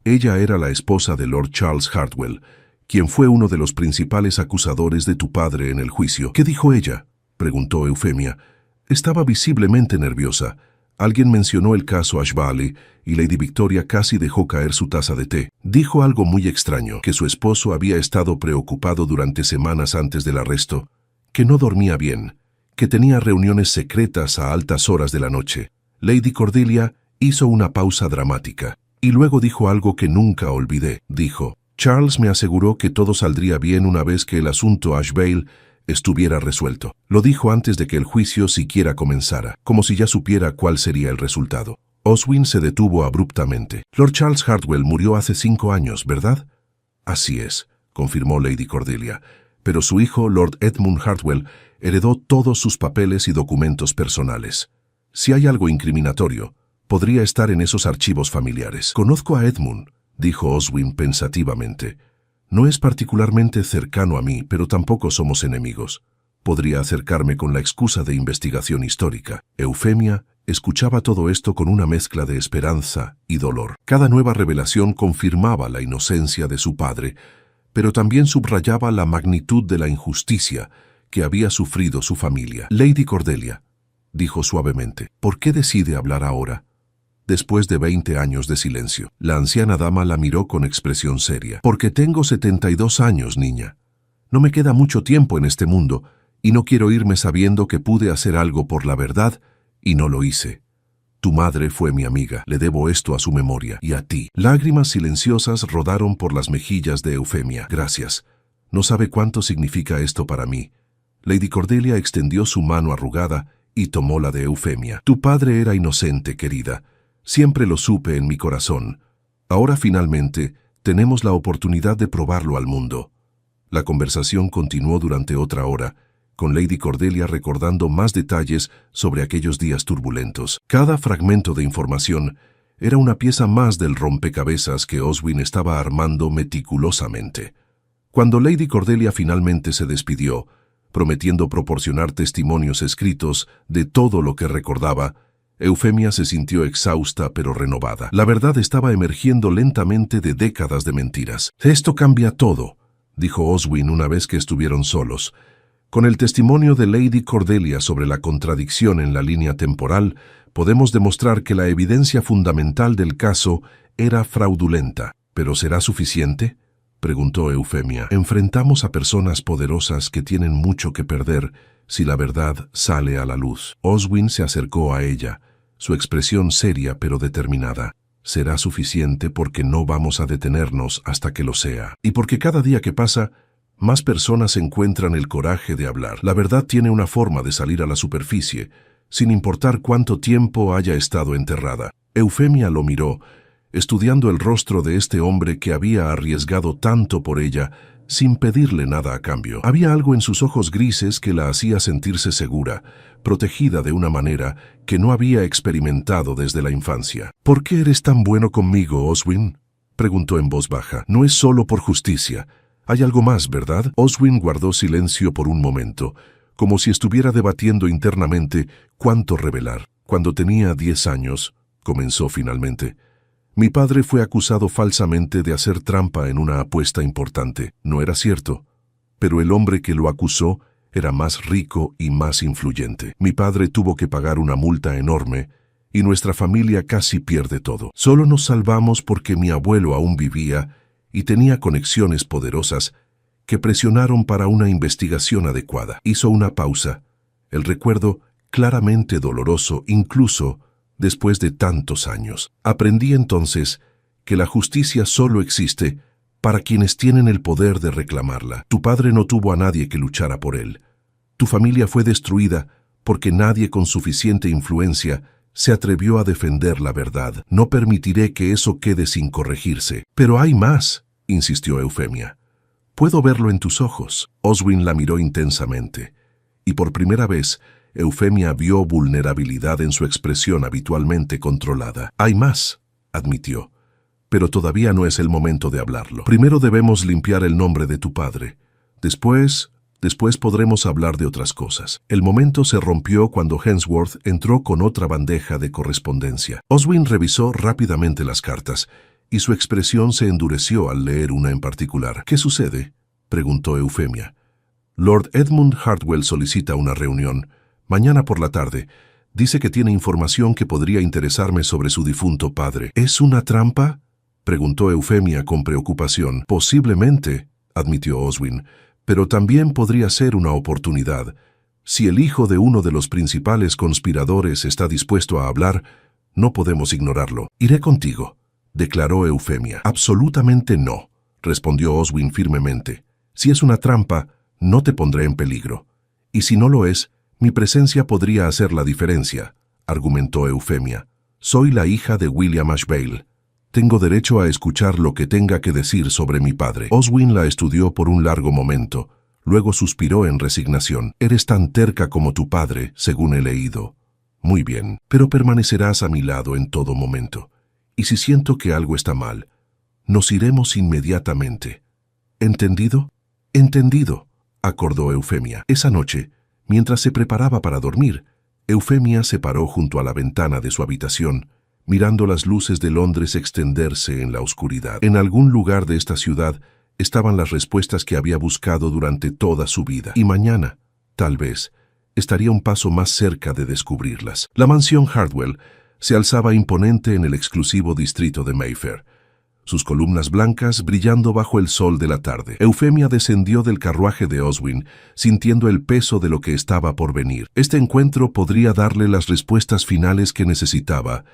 Ella era la esposa de Lord Charles Hartwell, quien fue uno de los principales acusadores de tu padre en el juicio». «¿Qué dijo ella?», preguntó Eufemia. Estaba visiblemente nerviosa. Alguien mencionó el caso Ashbale y Lady Victoria casi dejó caer su taza de té. «Dijo algo muy extraño, que su esposo había estado preocupado durante semanas antes del arresto, que no dormía bien, que tenía reuniones secretas a altas horas de la noche». Lady Cordelia hizo una pausa dramática. Y luego dijo algo que nunca olvidé. Dijo: «Charles me aseguró que todo saldría bien una vez que el asunto Ashbale estuviera resuelto. Lo dijo antes de que el juicio siquiera comenzara, como si ya supiera cuál sería el resultado. Oswin se detuvo abruptamente. Lord Charles Hartwell murió hace 5 años, ¿verdad? Así es, confirmó Lady Cordelia, pero su hijo, Lord Edmund Hartwell, heredó todos sus papeles y documentos personales. Si hay algo incriminatorio, podría estar en esos archivos familiares. Conozco a Edmund, dijo Oswin pensativamente. No es particularmente cercano a mí, pero tampoco somos enemigos. Podría acercarme con la excusa de investigación histórica. Eufemia escuchaba todo esto con una mezcla de esperanza y dolor. Cada nueva revelación confirmaba la inocencia de su padre, pero también subrayaba la magnitud de la injusticia que había sufrido su familia. Lady Cordelia, dijo suavemente, ¿por qué decide hablar ahora? Después de 20 años de silencio, la anciana dama la miró con expresión seria. Porque tengo 72 años, niña. No me queda mucho tiempo en este mundo, y no quiero irme sabiendo que pude hacer algo por la verdad y no lo hice. Tu madre fue mi amiga, le debo esto a su memoria y a ti. Lágrimas silenciosas rodaron por las mejillas de Eufemia. Gracias. No sabe cuánto significa esto para mí. Lady Cordelia extendió su mano arrugada y tomó la de Eufemia. Tu padre era inocente, querida. Siempre lo supe en mi corazón. Ahora finalmente tenemos la oportunidad de probarlo al mundo. La conversación continuó durante otra hora, con Lady Cordelia recordando más detalles sobre aquellos días turbulentos. Cada fragmento de información era una pieza más del rompecabezas que Oswin estaba armando meticulosamente. Cuando Lady Cordelia finalmente se despidió, prometiendo proporcionar testimonios escritos de todo lo que recordaba, Eufemia se sintió exhausta pero renovada. La verdad estaba emergiendo lentamente de décadas de mentiras. «Esto cambia todo», dijo Oswin una vez que estuvieron solos. Con el testimonio de Lady Cordelia sobre la contradicción en la línea temporal, podemos demostrar que la evidencia fundamental del caso era fraudulenta. ¿Pero será suficiente?, preguntó Eufemia. Enfrentamos a personas poderosas que tienen mucho que perder si la verdad sale a la luz. Oswin se acercó a ella, su expresión seria pero determinada. Será suficiente porque no vamos a detenernos hasta que lo sea. Y porque cada día que pasa, más personas encuentran el coraje de hablar. La verdad tiene una forma de salir a la superficie, sin importar cuánto tiempo haya estado enterrada. Eufemia lo miró, estudiando el rostro de este hombre que había arriesgado tanto por ella, sin pedirle nada a cambio. Había algo en sus ojos grises que la hacía sentirse segura, protegida de una manera que no había experimentado desde la infancia. «¿Por qué eres tan bueno conmigo, Oswin?», preguntó en voz baja. «No es solo por justicia. Hay algo más, ¿verdad?». Oswin guardó silencio por un momento, como si estuviera debatiendo internamente cuánto revelar. «Cuando tenía 10 años», comenzó finalmente, «mi padre fue acusado falsamente de hacer trampa en una apuesta importante. No era cierto, pero el hombre que lo acusó era más rico y más influyente. Mi padre tuvo que pagar una multa enorme y nuestra familia casi pierde todo. Solo nos salvamos porque mi abuelo aún vivía y tenía conexiones poderosas que presionaron para una investigación adecuada». Hizo una pausa, el recuerdo claramente doloroso incluso después de tantos años. «Aprendí entonces que la justicia solo existe para quienes tienen el poder de reclamarla. Tu padre no tuvo a nadie que luchara por él. Tu familia fue destruida porque nadie con suficiente influencia se atrevió a defender la verdad. No permitiré que eso quede sin corregirse». «Pero hay más», insistió Eufemia. «Puedo verlo en tus ojos». Oswin la miró intensamente, y por primera vez Eufemia vio vulnerabilidad en su expresión habitualmente controlada. «Hay más», admitió, «pero todavía no es el momento de hablarlo. Primero debemos limpiar el nombre de tu padre. Después podremos hablar de otras cosas». El momento se rompió cuando Hemsworth entró con otra bandeja de correspondencia. Oswin revisó rápidamente las cartas, y su expresión se endureció al leer una en particular. «¿Qué sucede?», preguntó Eufemia. «Lord Edmund Hartwell solicita una reunión. Mañana por la tarde. Dice que tiene información que podría interesarme sobre su difunto padre». «¿Es una trampa?», preguntó Eufemia con preocupación. «Posiblemente», admitió Oswin, «pero también podría ser una oportunidad. Si el hijo de uno de los principales conspiradores está dispuesto a hablar, no podemos ignorarlo». «Iré contigo», declaró Eufemia. «Absolutamente no», respondió Oswin firmemente. «Si es una trampa, No te pondré en peligro. Y si no lo es, mi presencia podría hacer la diferencia, argumentó Eufemia. Soy la hija de William Ashbale. Tengo derecho a escuchar lo que tenga que decir sobre mi padre. Oswin la estudió por un largo momento. Luego suspiró en resignación. Eres tan terca como tu padre, según he leído. Muy bien, pero permanecerás a mi lado en todo momento. Y si siento que algo está mal, nos iremos inmediatamente. ¿Entendido? Entendido, acordó Eufemia. Esa noche, mientras se preparaba para dormir, Eufemia se paró junto a la ventana de su habitación, mirando las luces de Londres extenderse en la oscuridad. En algún lugar de esta ciudad estaban las respuestas que había buscado durante toda su vida. Y mañana, tal vez, estaría un paso más cerca de descubrirlas. La mansión Hartwell se alzaba imponente en el exclusivo distrito de Mayfair, sus columnas blancas brillando bajo el sol de la tarde. Eufemia descendió del carruaje de Oswin, sintiendo el peso de lo que estaba por venir. Este encuentro podría darle las respuestas finales que necesitaba,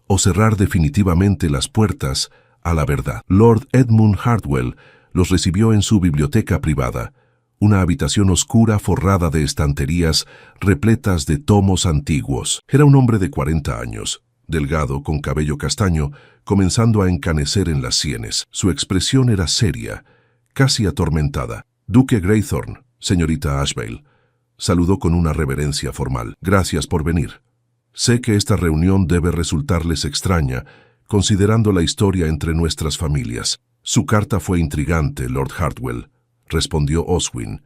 o cerrar definitivamente las puertas a la verdad. Lord Edmund Hartwell los recibió en su biblioteca privada, una habitación oscura forrada de estanterías repletas de tomos antiguos. Era un hombre de 40 años, delgado, con cabello castaño, comenzando a encanecer en las sienes. Su expresión era seria, casi atormentada. Duque Greythorne, señorita Ashbale, saludó con una reverencia formal. Gracias por venir. Sé que esta reunión debe resultarles extraña, considerando la historia entre nuestras familias. Su carta fue intrigante, Lord Hartwell, respondió Oswin.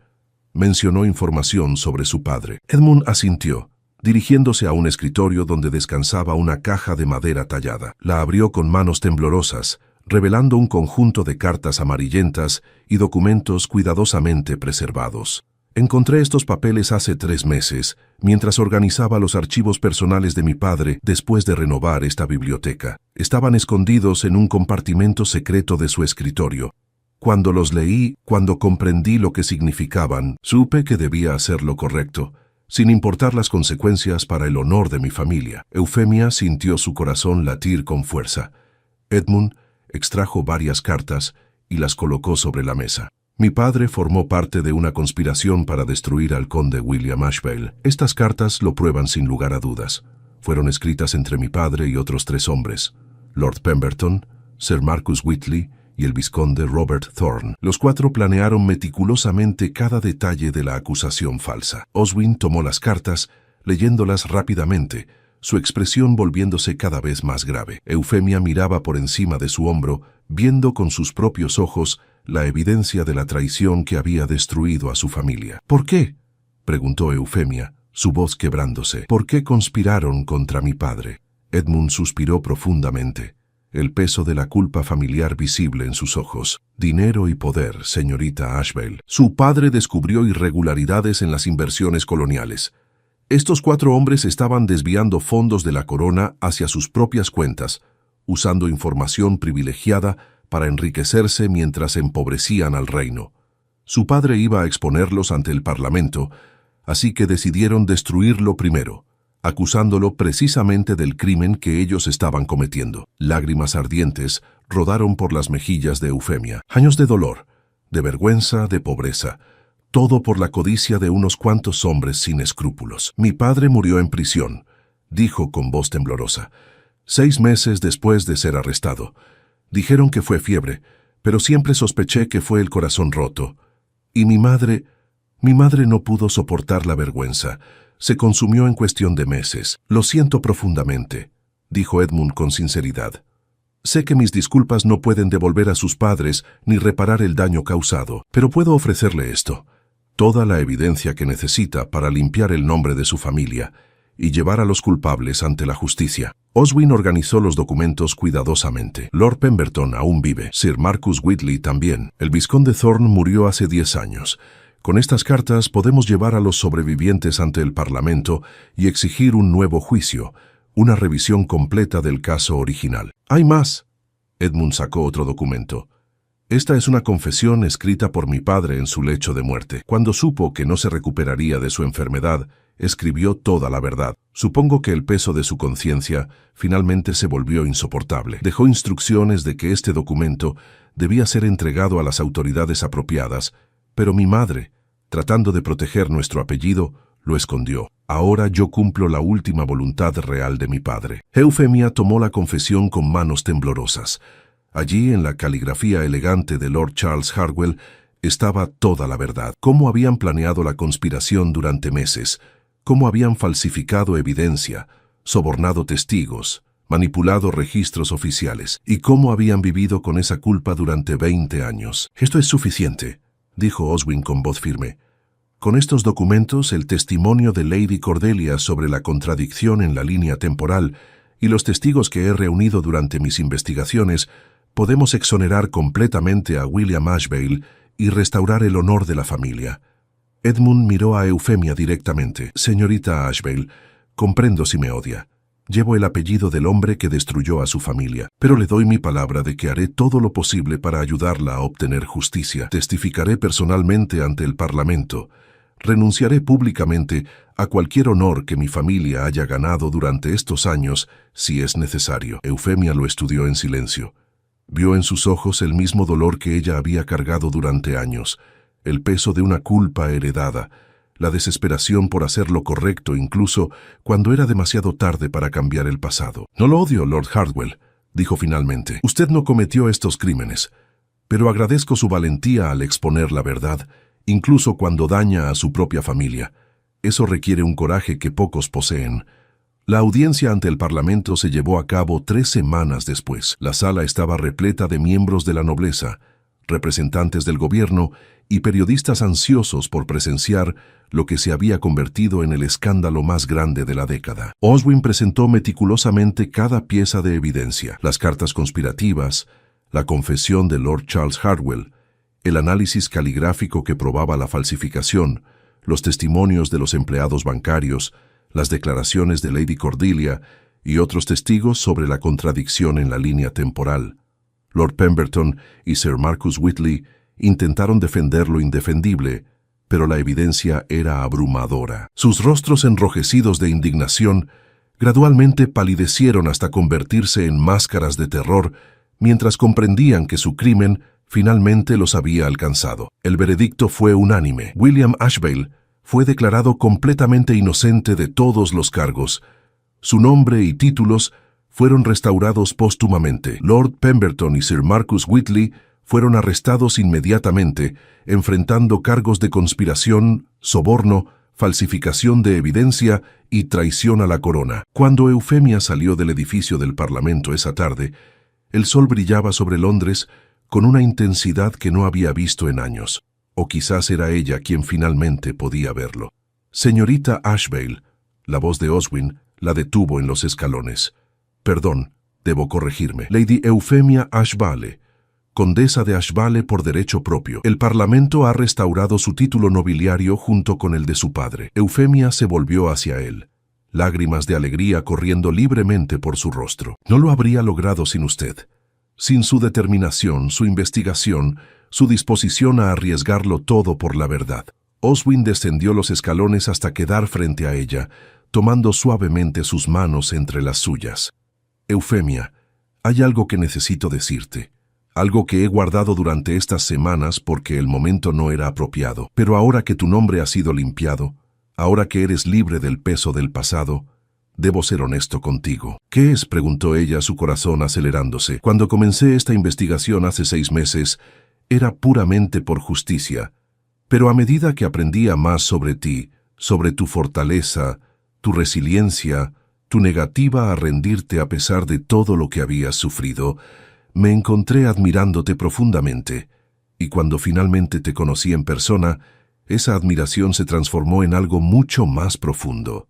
Mencionó información sobre su padre. Edmund asintió, dirigiéndose a un escritorio donde descansaba una caja de madera tallada. La abrió con manos temblorosas, revelando un conjunto de cartas amarillentas y documentos cuidadosamente preservados. Encontré estos papeles hace 3 meses, mientras organizaba los archivos personales de mi padre después de renovar esta biblioteca. Estaban escondidos en un compartimento secreto de su escritorio. Cuando los leí, cuando comprendí lo que significaban, supe que debía hacer lo correcto, sin importar las consecuencias para el honor de mi familia. Eufemia sintió su corazón latir con fuerza. Edmund extrajo varias cartas y las colocó sobre la mesa. Mi padre formó parte de una conspiración para destruir al conde William Ashbale. Estas cartas lo prueban sin lugar a dudas. Fueron escritas entre mi padre y otros 3 hombres, Lord Pemberton, Sir Marcus Whitley y el vizconde Robert Thorne. Los 4 planearon meticulosamente cada detalle de la acusación falsa. Oswin tomó las cartas, leyéndolas rápidamente, su expresión volviéndose cada vez más grave. Eufemia miraba por encima de su hombro, viendo con sus propios ojos la evidencia de la traición que había destruido a su familia. ¿Por qué?, preguntó Eufemia, su voz quebrándose. ¿Por qué conspiraron contra mi padre? Edmund suspiró profundamente, el peso de la culpa familiar visible en sus ojos. Dinero y poder, señorita Ashbale. Su padre descubrió irregularidades en las inversiones coloniales. Estos 4 hombres estaban desviando fondos de la corona hacia sus propias cuentas, usando información privilegiada para enriquecerse mientras empobrecían al reino. Su padre iba a exponerlos ante el Parlamento, así que decidieron destruirlo primero, acusándolo precisamente del crimen que ellos estaban cometiendo. Lágrimas ardientes rodaron por las mejillas de Eufemia. Años de dolor, de vergüenza, de pobreza, todo por la codicia de unos cuantos hombres sin escrúpulos. Mi padre murió en prisión, dijo con voz temblorosa, 6 meses después de ser arrestado. Dijeron que fue fiebre, pero siempre sospeché que fue el corazón roto. Y mi madre no pudo soportar la vergüenza. Se consumió en cuestión de meses. Lo siento profundamente, dijo Edmund con sinceridad. Sé que mis disculpas no pueden devolver a sus padres ni reparar el daño causado, pero puedo ofrecerle esto: toda la evidencia que necesita para limpiar el nombre de su familia y llevar a los culpables ante la justicia. Oswin organizó los documentos cuidadosamente. Lord Pemberton aún vive, Sir Marcus Whitley también. El vizconde Thorne murió hace 10 años. Con estas cartas podemos llevar a los sobrevivientes ante el Parlamento y exigir un nuevo juicio, una revisión completa del caso original. ¡Hay más! Edmund sacó otro documento. Esta es una confesión escrita por mi padre en su lecho de muerte. Cuando supo que no se recuperaría de su enfermedad, escribió toda la verdad. Supongo que el peso de su conciencia finalmente se volvió insoportable. Dejó instrucciones de que este documento debía ser entregado a las autoridades apropiadas, pero mi madre, tratando de proteger nuestro apellido, lo escondió. Ahora yo cumplo la última voluntad real de mi padre. Eufemia tomó la confesión con manos temblorosas. Allí, en la caligrafía elegante de Lord Charles Hartwell, estaba toda la verdad. Cómo habían planeado la conspiración durante meses, cómo habían falsificado evidencia, sobornado testigos, manipulado registros oficiales, y cómo habían vivido con esa culpa durante 20 años. «Esto es suficiente», dijo Oswin con voz firme. «Con estos documentos, el testimonio de Lady Cordelia sobre la contradicción en la línea temporal y los testigos que he reunido durante mis investigaciones, podemos exonerar completamente a William Ashbale y restaurar el honor de la familia». Edmund miró a Eufemia directamente. «Señorita Ashbale, comprendo si me odia. Llevo el apellido del hombre que destruyó a su familia, pero le doy mi palabra de que haré todo lo posible para ayudarla a obtener justicia. Testificaré personalmente ante el Parlamento. Renunciaré públicamente a cualquier honor que mi familia haya ganado durante estos años, si es necesario». Eufemia lo estudió en silencio. Vio en sus ojos el mismo dolor que ella había cargado durante años, el peso de una culpa heredada, la desesperación por hacer lo correcto incluso cuando era demasiado tarde para cambiar el pasado. «No lo odio, Lord Hartwell», dijo finalmente. «Usted no cometió estos crímenes, pero agradezco su valentía al exponer la verdad, incluso cuando daña a su propia familia. Eso requiere un coraje que pocos poseen». La audiencia ante el Parlamento se llevó a cabo 3 semanas después. La sala estaba repleta de miembros de la nobleza, representantes del gobierno y periodistas ansiosos por presenciar lo que se había convertido en el escándalo más grande de la década. Oswin presentó meticulosamente cada pieza de evidencia: las cartas conspirativas, la confesión de Lord Charles Hartwell, el análisis caligráfico que probaba la falsificación, los testimonios de los empleados bancarios, las declaraciones de Lady Cordelia y otros testigos sobre la contradicción en la línea temporal. Lord Pemberton y Sir Marcus Whitley intentaron defender lo indefendible, pero la evidencia era abrumadora. Sus rostros enrojecidos de indignación gradualmente palidecieron hasta convertirse en máscaras de terror mientras comprendían que su crimen finalmente los había alcanzado. El veredicto fue unánime. William Ashbale fue declarado completamente inocente de todos los cargos. Su nombre y títulos fueron restaurados póstumamente. Lord Pemberton y Sir Marcus Whitley fueron arrestados inmediatamente, enfrentando cargos de conspiración, soborno, falsificación de evidencia y traición a la corona. Cuando Eufemia salió del edificio del Parlamento esa tarde, el sol brillaba sobre Londres con una intensidad que no había visto en años. O quizás era ella quien finalmente podía verlo. «Señorita Ashbale», la voz de Oswin la detuvo en los escalones. «Perdón, debo corregirme. Lady Eufemia Ashbale, condesa de Ashbale por derecho propio. El Parlamento ha restaurado su título nobiliario junto con el de su padre». Eufemia se volvió hacia él, lágrimas de alegría corriendo libremente por su rostro. «No lo habría logrado sin usted. Sin su determinación, su investigación, su disposición a arriesgarlo todo por la verdad». Oswin descendió los escalones hasta quedar frente a ella, tomando suavemente sus manos entre las suyas. «Eufemia, hay algo que necesito decirte, algo que he guardado durante estas semanas porque el momento no era apropiado. Pero ahora que tu nombre ha sido limpiado, ahora que eres libre del peso del pasado, debo ser honesto contigo». «¿Qué es?», preguntó ella, su corazón acelerándose. «Cuando comencé esta investigación hace 6 meses, era puramente por justicia. Pero a medida que aprendía más sobre ti, sobre tu fortaleza, tu resiliencia, tu negativa a rendirte a pesar de todo lo que habías sufrido, me encontré admirándote profundamente. Y cuando finalmente te conocí en persona, esa admiración se transformó en algo mucho más profundo».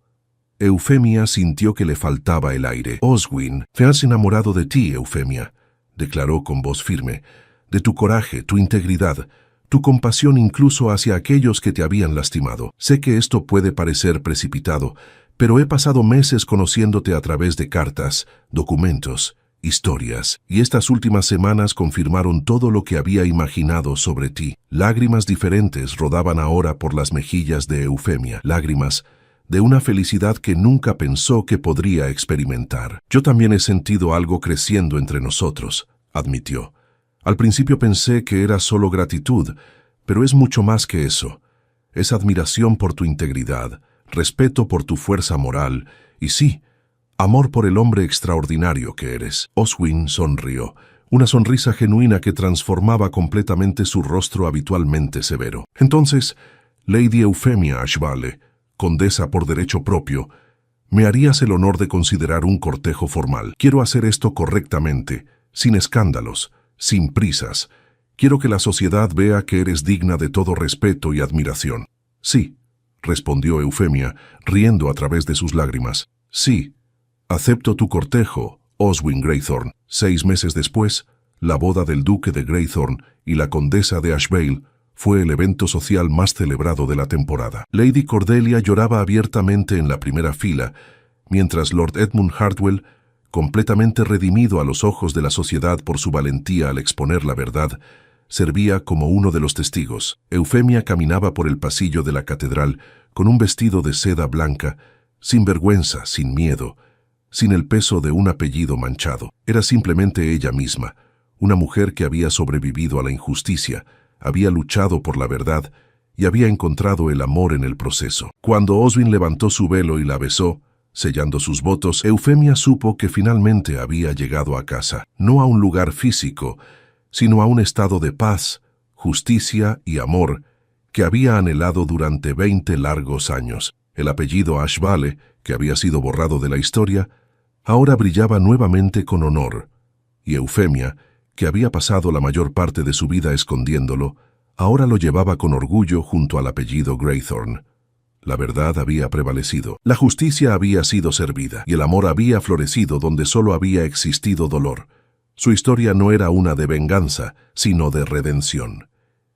Eufemia sintió que le faltaba el aire. «Oswin, te has enamorado de ti, Eufemia», declaró con voz firme, «de tu coraje, tu integridad, tu compasión incluso hacia aquellos que te habían lastimado. Sé que esto puede parecer precipitado, pero he pasado meses conociéndote a través de cartas, documentos, historias, y estas últimas semanas confirmaron todo lo que había imaginado sobre ti». Lágrimas diferentes rodaban ahora por las mejillas de Eufemia, lágrimas de una felicidad que nunca pensó que podría experimentar. «Yo también he sentido algo creciendo entre nosotros», admitió. «Al principio pensé que era solo gratitud, pero es mucho más que eso. Es admiración por tu integridad, respeto por tu fuerza moral y sí, amor por el hombre extraordinario que eres. Oswin sonrió, una sonrisa genuina que transformaba completamente su rostro habitualmente severo. Entonces, Lady Eufemia Ashvale, condesa por derecho propio, me harías el honor de considerar un cortejo formal. Quiero hacer esto correctamente, sin escándalos, sin prisas. Quiero que la sociedad vea que eres digna de todo respeto y admiración. Sí, respondió Eufemia, riendo a través de sus lágrimas. Sí, acepto tu cortejo, Oswin Greythorne. 6 meses después, la boda del duque de Greythorne y la condesa de Ashvale fue el evento social más celebrado de la temporada. Lady Cordelia lloraba abiertamente en la primera fila, mientras Lord Edmund Hartwell, completamente redimido a los ojos de la sociedad por su valentía al exponer la verdad, servía como uno de los testigos. Eufemia caminaba por el pasillo de la catedral con un vestido de seda blanca, sin vergüenza, sin miedo, sin el peso de un apellido manchado. Era simplemente ella misma, una mujer que había sobrevivido a la injusticia, había luchado por la verdad y había encontrado el amor en el proceso. Cuando Oswin levantó su velo y la besó, sellando sus votos, Eufemia supo que finalmente había llegado a casa, no a un lugar físico, sino a un estado de paz, justicia y amor que había anhelado durante 20 largos años. El apellido Ashvale, que había sido borrado de la historia, ahora brillaba nuevamente con honor, y Eufemia, que había pasado la mayor parte de su vida escondiéndolo, ahora lo llevaba con orgullo junto al apellido Greythorne. La verdad había prevalecido, la justicia había sido servida, y el amor había florecido donde solo había existido dolor. Su historia no era una de venganza, sino de redención.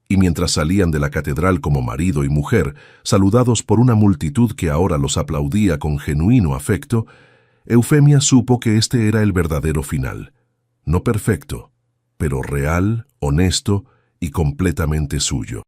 Y mientras salían de la catedral como marido y mujer, saludados por una multitud que ahora los aplaudía con genuino afecto, Eufemia supo que este era el verdadero final. No perfecto, pero real, honesto y completamente suyo.